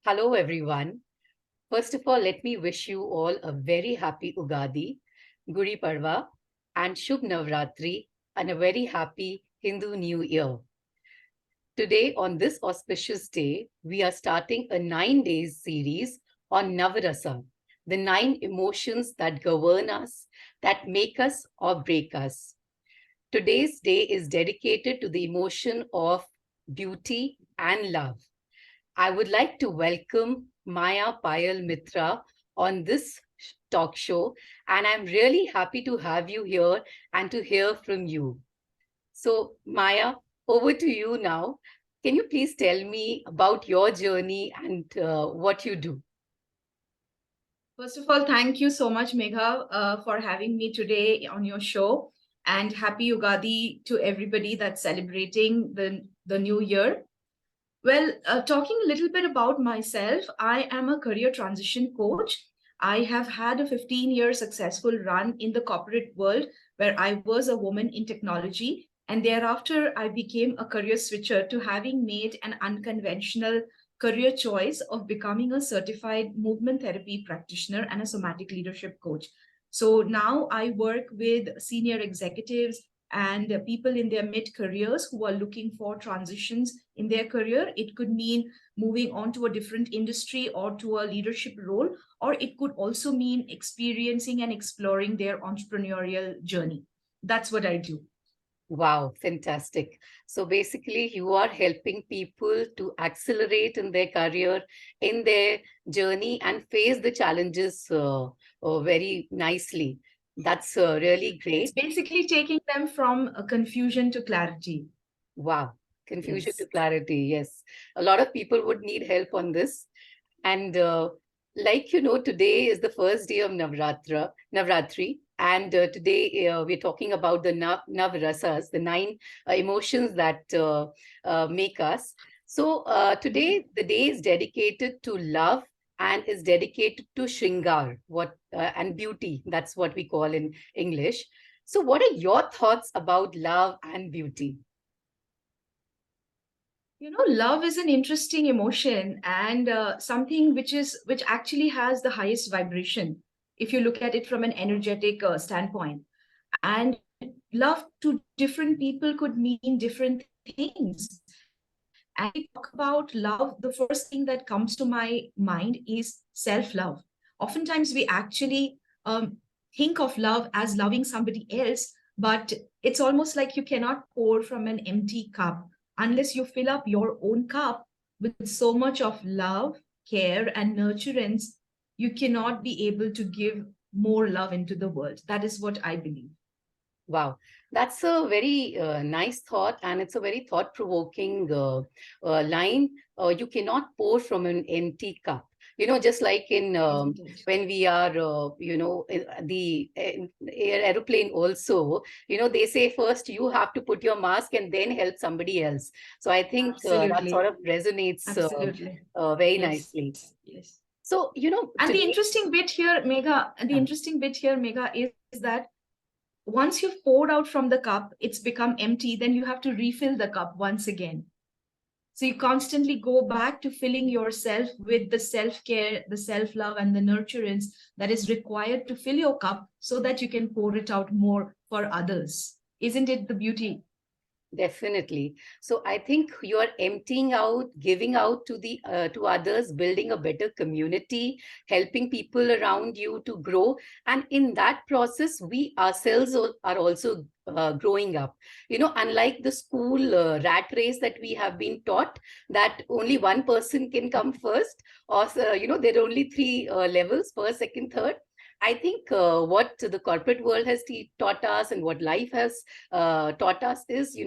Hello, everyone. First of all, let me wish you all a very happy Ugadi, Gudi Padwa, and Shubh Navratri, and a very happy Hindu New Year. Today, on this auspicious day, we are starting a 9 days series on Navarasa, the 9 emotions that govern us, that make us or break us. Today's day is dedicated to the emotion of beauty and love. I would like to welcome Myah Payel Mitra on this talk show, and I'm really happy to have you here and to hear from you. So, Maya, over to you now. Can you please tell me about your journey and what you do? First of all, thank you so much, Megha, for having me today on your show. And happy Ugadi to everybody that's celebrating the new year. Well, talking a little bit about myself, I am a career transition coach. I have had a 15-year successful run in the corporate world where I was a woman in technology. And thereafter, I became a career switcher to having made an unconventional career choice of becoming a certified movement therapy practitioner and a somatic leadership coach. So now I work with senior executives and people in their mid careers who are looking for transitions in their career. It could mean moving on to a different industry or to a leadership role, or it could also mean experiencing and exploring their entrepreneurial journey. That's what I do. Wow, fantastic. So basically, you are helping people to accelerate in their career, in their journey, and face the challenges very nicely. That's really It's great. basically taking them from a confusion to clarity. Wow, confusion to Yes. clarity. Yes, a lot of people would need help on this. And like you know, today is the first day of Navratri, and today we're talking about the Navarasas, the 9 emotions that make us. So today the day is dedicated to love and is dedicated to Shringar, what and beauty. That's what we call in English. So, what are your thoughts about love and beauty? You know, love is an interesting emotion and something which actually has the highest vibration if you look at it from an energetic standpoint. And love to different people could mean different things. And when we talk about love, the first thing that comes to my mind is self-love. Oftentimes we actually think of love as loving somebody else, but it's almost like you cannot pour from an empty cup unless you fill up your own cup with so much of love, care, and nurturance. You cannot be able to give more love into the world. That is what I believe. Wow, that's a very nice thought, and it's a very thought-provoking line. You cannot pour from an empty cup. You know, just like in Isn't it? when we are, in the aeroplane also, they say first you have to put your mask and then help somebody else. So I think that sort Absolutely. of resonates Absolutely. very Yes. nicely. Yes. So, And the today, interesting bit here, Mega, the yeah, interesting bit here, Mega, is that once you've poured out from the cup, it's become empty, then you have to refill the cup once again. So you constantly go back to filling yourself with the self-care, the self-love, and the nurturance that is required to fill your cup so that you can pour it out more for others. Isn't it the beauty? definitely. So I think you are emptying out, giving out to the to others, building a better community, helping people around you to grow, and in that process, we ourselves are also growing up. Unlike the school rat race that we have been taught, that only one person can come first, or there are only three levels: first, second, third. I think what the corporate world has taught us and what life has taught us is,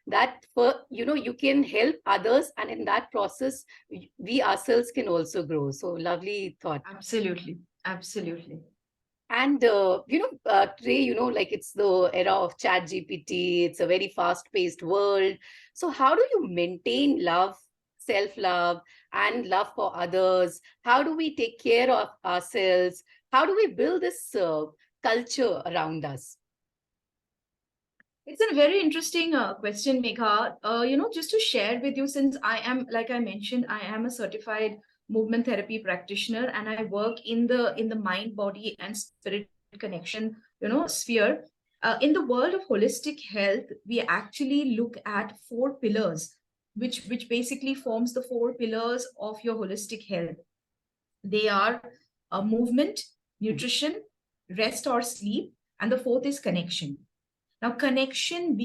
that you can help others, and in that process, we ourselves can also grow. So lovely thought. Absolutely. Absolutely. And today, like it's the era of chat GPT. It's a very fast paced world. So how do you maintain love, self love, and love for others? How do we take care of ourselves? How do we build this culture around us? It's a very interesting question, Megha. Just to share with you, since I am, like I mentioned, I am a certified movement therapy practitioner, and I work in the mind, body, and spirit connection, sphere. In the world of holistic health, we actually look at four pillars, which basically forms the four pillars of your holistic health. They are movement, nutrition, rest or sleep, and the fourth is connection. Now, connection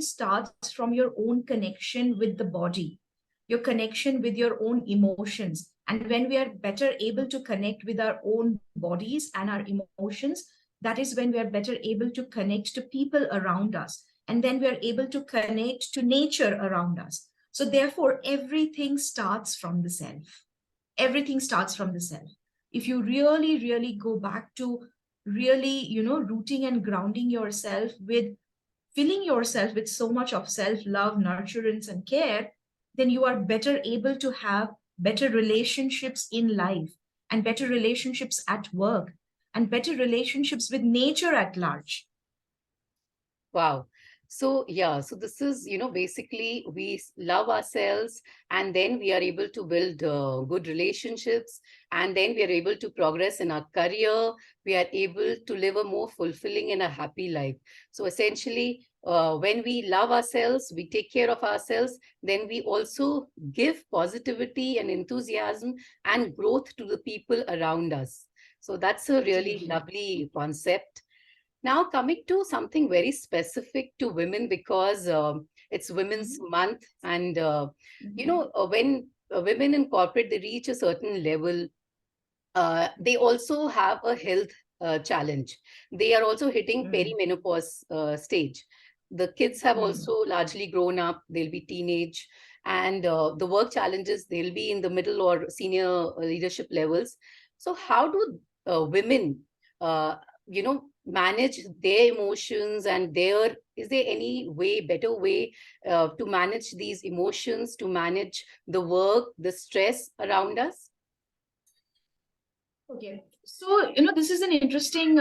starts from your own connection with the body, your connection with your own emotions. And when we are better able to connect with our own bodies and our emotions, that is when we are better able to connect to people around us. And then we are able to connect to nature around us. So, therefore, everything starts from the self. Everything starts from the self. If you really go back to really rooting and grounding yourself with filling yourself with so much of self love, nurturance, and care, then you are better able to have better relationships in life, and better relationships at work, and better relationships with nature at large. Wow. So, yeah, so this is, basically we love ourselves, and then we are able to build good relationships, and then we are able to progress in our career. We are able to live a more fulfilling and a happy life. So, essentially, when we love ourselves, we take care of ourselves, then we also give positivity and enthusiasm and growth to the people around us. So, that's a really Absolutely. lovely concept. Now, coming to something very specific to women, because it's Women's Month, and when women in corporate, they reach a certain level, they also have a health challenge. They are also hitting Mm. perimenopause stage. The kids have Mm. also largely grown up. They'll be teenage, and the work challenges, they'll be in the middle or senior leadership levels. So, how do women, manage their emotions, and is there any better way to manage these emotions, to manage the work, the stress around us? Okay. So, this is an interesting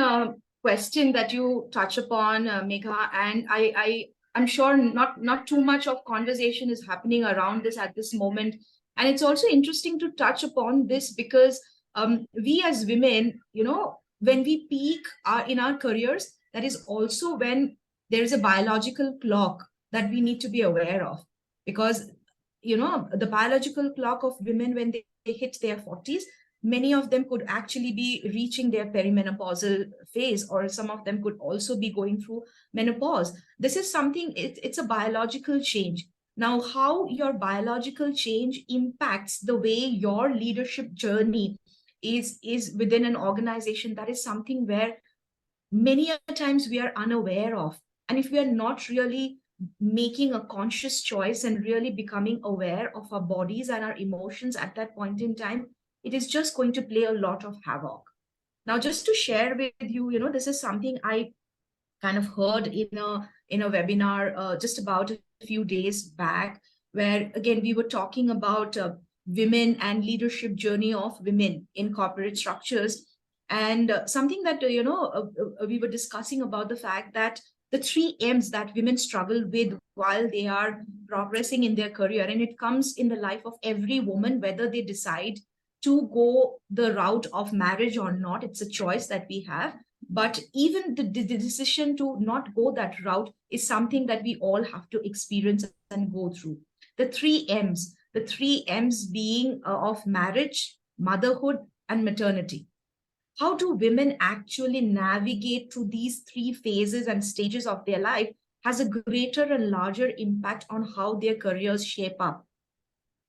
question that you touch upon, Megha, and I'm sure not too much of conversation is happening around this at this moment. And it's also interesting to touch upon this because we as women, when we peak in our careers, that is also when there is a biological clock that we need to be aware of. Because, the biological clock of women when they hit their 40s, many of them could actually be reaching their perimenopausal phase, or some of them could also be going through menopause. This is something, it's a biological change. Now, how your biological change impacts the way your leadership journey is within an organization, that is something where many a times we are unaware of. And if we are not really making a conscious choice and really becoming aware of our bodies and our emotions at that point in time, it is just going to play a lot of havoc. Now, just to share with you, this is something I kind of heard in a webinar just about a few days back, where again we were talking about women and leadership journey of women in corporate structures. And something that we were discussing about the fact that the three M's that women struggle with while they are progressing in their career, and it comes in the life of every woman, whether they decide to go the route of marriage or not. It's a choice that we have, but even the decision to not go that route is something that we all have to experience and go through. The three M's being of marriage, motherhood, and maternity. How do women actually navigate through these three phases and stages of their life has a greater and larger impact on how their careers shape up.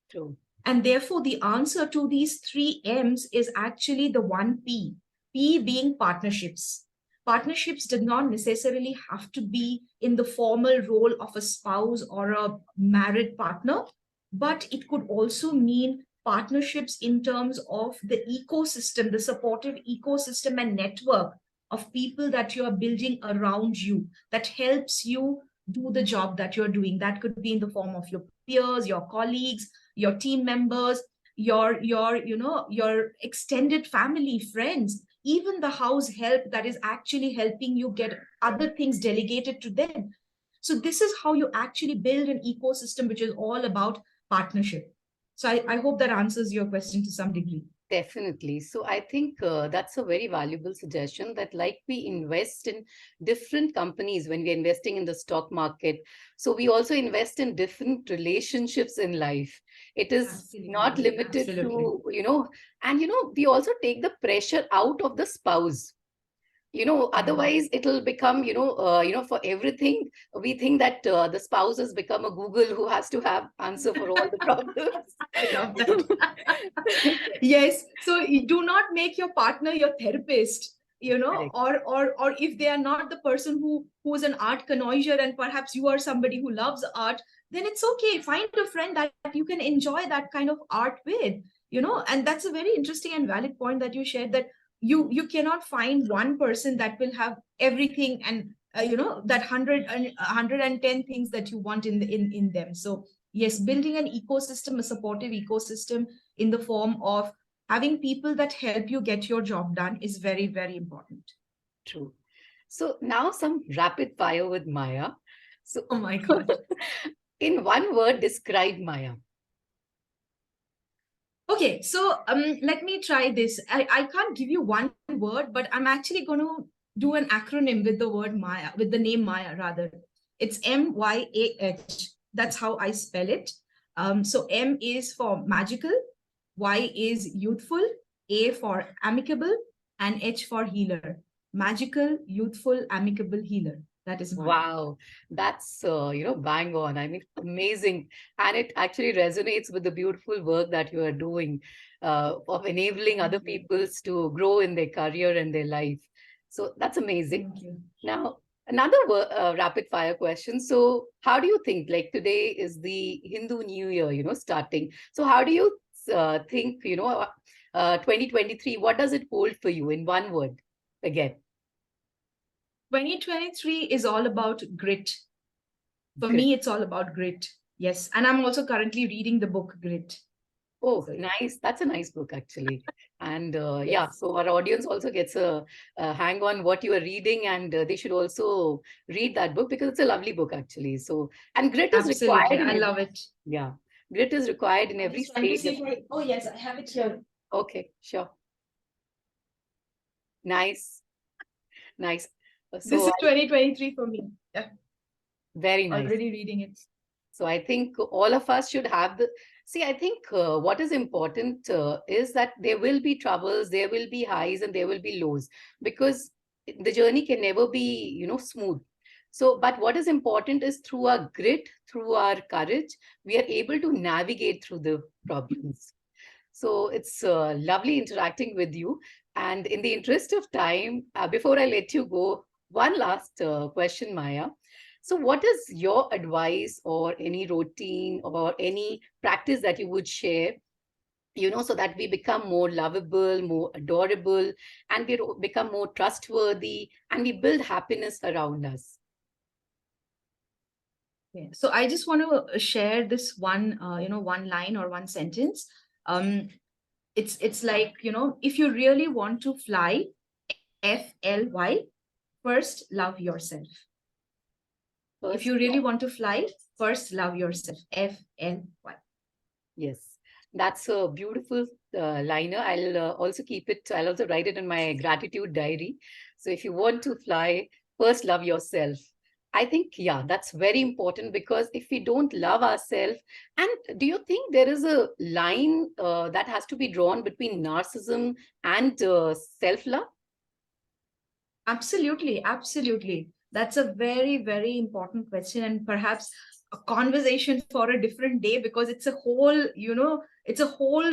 True. And therefore, the answer to these three M's is actually the one P, P being partnerships. Partnerships did not necessarily have to be in the formal role of a spouse or a married partner, but it could also mean partnerships in terms of the ecosystem, the supportive ecosystem and network of people that you are building around you that helps you do the job that you're doing. That could be in the form of your peers, your colleagues, your team members, your extended family, friends, even the house help that is actually helping you get other things delegated to them. So this is how you actually build an ecosystem which is all about partnership. So I hope that answers your question to some degree. Definitely. So I think that's a very valuable suggestion that like we invest in different companies when we're investing in the stock market. So we also invest in different relationships in life. It is not Absolutely. limited Absolutely. to, and, we also take the pressure out of the spouse. Otherwise it'll become, for everything we think that the spouse has become a Google who has to have answer for all the problems. I love that. Yes. So you do not make your partner your therapist, Correct. or if they are not the person who's an art connoisseur and perhaps you are somebody who loves art, then it's okay. Find a friend that you can enjoy that kind of art with, and that's a very interesting and valid point that you shared, that you cannot find one person that will have everything, and that 110 things that you want in them. So yes, building an ecosystem, a supportive ecosystem in the form of having people that help you get your job done is very, very important. True. So now some rapid fire with Myah. So, Oh my God. in one word, describe Myah. Okay, so let me try this. I can't give you one word, but I'm actually going to do an acronym with the word Myah, with the name Myah rather. It's MYAH. That's how I spell it. So M is for magical, Y is youthful, A for amicable, and H for healer. Magical, youthful, amicable, healer. That is Myah. Wow, that's bang on. I mean, amazing, and it actually resonates with the beautiful work that you are doing, of enabling other Thank you. people to grow in their career and their life. So that's amazing. Thank you. Now, another rapid fire question. So, how do you think? Like today is the Hindu New Year, starting. So, how do you think? 2023. What does it hold for you in one word? Again, 2023 is all about grit. For good. me, it's all about grit. Yes. And I'm also currently reading the book Grit. Oh, So, yeah. nice. That's a nice book, actually. And yeah, Yes. so our audience also gets a hang on what you are reading, and they should also read that book because it's a lovely book, actually. So, and grit is Absolutely. required I in every, love it. yeah, grit is required in I'm every just trying to stage see of, if I. Oh, yes, I have it here. okay, sure. Nice, nice. This So, is 2023 for me. Yeah. very nice. Already reading it. So I think all of us should have the. See, I think what is important is that there will be troubles, there will be highs, and there will be lows, because the journey can never be, smooth. So, but what is important is through our grit, through our courage, we are able to navigate through the problems. So it's lovely interacting with you. And in the interest of time, before I let you go, one last question, Myah. So, what is your advice or any routine or any practice that you would share, so that we become more lovable, more adorable, and we become more trustworthy and we build happiness around us? Yeah. So I just want to share this one, one line or one sentence. Um, it's like, if you really want to fly, FLY, first love yourself. If First, you really want to fly, first love yourself. FLY. yes, that's a beautiful liner. I'll also keep it, I'll also write it in my gratitude diary. So if you want to fly, first love yourself. I think, yeah, that's very important, because if we don't love ourselves, and do you think there is a line that has to be drawn between narcissism and self love? Absolutely, absolutely. That's a very, very important question, and perhaps a conversation for a different day, because it's a whole, it's a whole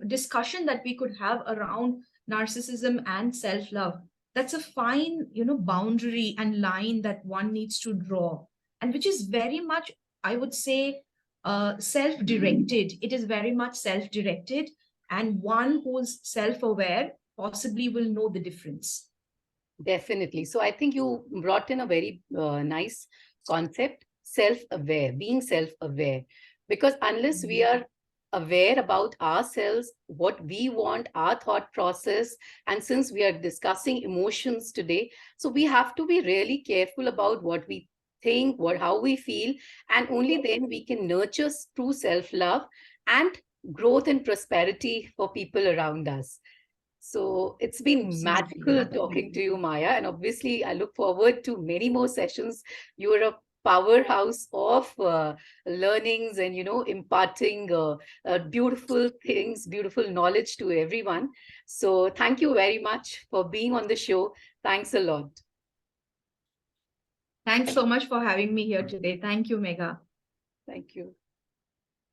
discussion that we could have around narcissism and self-love. That's a fine, boundary and line that one needs to draw, and which is very much, I would say, self-directed. It is very much self-directed, and one who's self-aware possibly will know the difference. Definitely. So I think you brought in a very nice concept, self-aware, being self-aware. Because unless we are aware about ourselves, what we want, our thought process, and since we are discussing emotions today, so we have to be really careful about what we think, how we feel, and only then we can nurture true self-love. and growth and prosperity for people around us. So it's been magical talking to you, Myah. And obviously, I look forward to many more sessions. You're a powerhouse of learnings and, imparting beautiful things, beautiful knowledge to everyone. So thank you very much for being on the show. Thanks a lot. Thanks so much for having me here today. Thank you, Megha. Thank you.